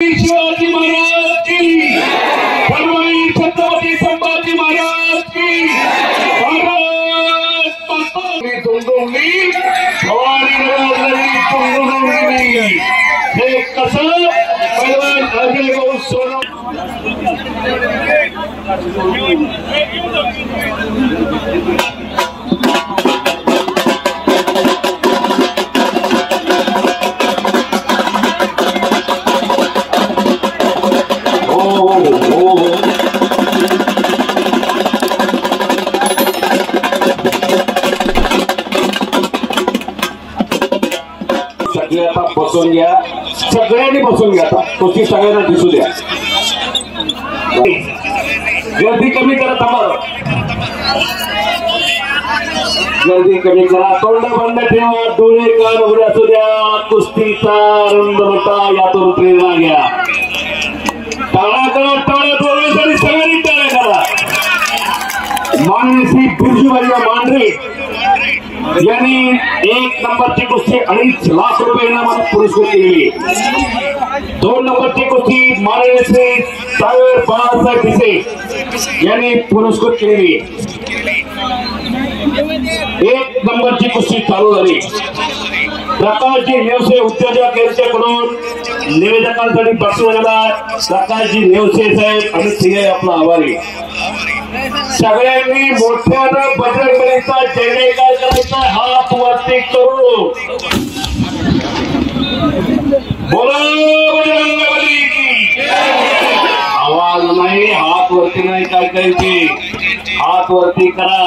शिवाजी महाराज की, छत्रपती संभाजी महाराज की, भारत माता की तुंगुंगी भवानी नगरी तुंगुंगी हे कसं पैलवान अजय गौर सोनम आता बसून घ्या, सगळ्यांनी बसून घ्या. आता कुस्ती सगळ्यांना दिसू द्या. गर्दी कमी करा. थांबा, गर्दी कमी करा. तोंड बंद ठेवा, डोळे कान उघडे असू द्या. कुस्तीचा रंगमटा यातून प्रेरणा घ्या. टाळा करा, टाळ्या डोळ्यासाठी सगळ्यांनी टाळ्या करा. माननीय श्री बिरजूभाई मांढरे यांनी 1 नंबरची कुस्ती 2.5 लाख रुपये इनामात पुरस्कृत केली. 2 नंबरची कुस्ती माननीय श्री सागर बाळासाहेब भिसे यांनी पुरस्कृत केली. 1 नंबरची कुस्ती चालू झाली. प्रकाशजी नेवसे उद्योजक यांच्याकडून निवेदकांसाठी बक्षीस झाला. प्रकाशजी नेवसे साहेब आणि सिंह आपला आभारी. सगळ्यांनी मोठ्यानं बजरंगबलीचा जय जयकार करायचा. हात वरती करू. बोलो बजरंगबली की. आवाज नाही, हात वरती नाही. काय करायचे? हात वरती करा.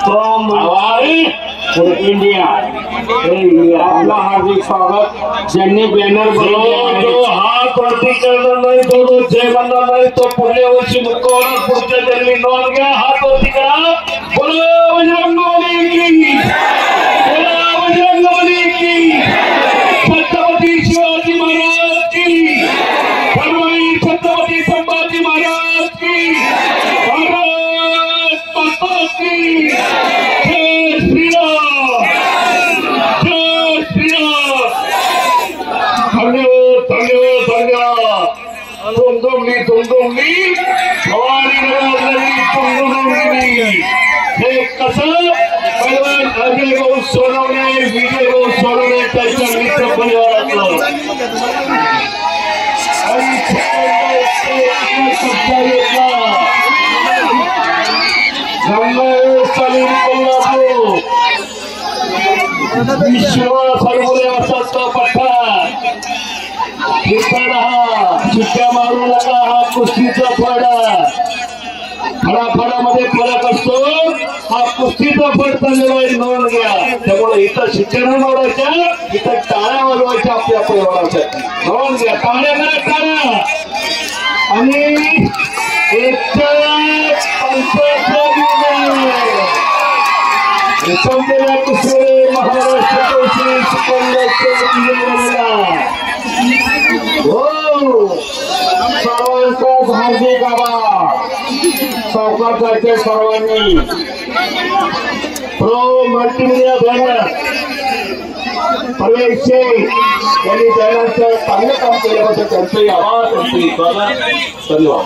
आवाज इंडिया. आपला हार्दिक स्वागत. ज्यांनी बॅनर बनवला जो हात वरती करणार नाही, तो जय म्हणणार नाही, तो पुढल्या वर्षी मुक्त होणार. पुढच्या जन्मी नोंद घ्या. हात वरती करा. बोलो बजरंगबली की. बोलो बजरंगबली की. छत्रपती शिवाजी महाराज की, छत्रपती संभाजी महाराज की, भारत माता की. जय श्रीराम, जय श्रीराम. धन्यवाद, धन्यवाद, धन्यवाद. तुंगुंगी तुंगुंगी भवानी नगरी तुंगुंगी हे कसं पैलवान अजय गौर सोनवणे, विजय गौर सोनवणे त्यांच्या मित्र परिवारातलं आणि शिक्का मारू नका. हा कुस्तीचा फळा. फळाफळामध्ये फरक असतो. हा कुस्तीचा फळ चाललेला आहे. नोंद घ्या. त्यामुळे इथं शिक्षण मारायच्या, इथं टाळ्या वाजवायच्या आपल्या परिवारासाठी. नोंद घ्या. टाळ्या करा, टाळ्या. आणि कुस्ती महाराष्ट्र सर्वांचा हार्दिक आभार. सावकाराच्या सर्वांनी प्रो मल्टीमीडिया बॅनर प्रवेश यांनी बॅनरचं चांगलं काम केल्याबद्दल त्यांचंही आभार. धन्यवाद.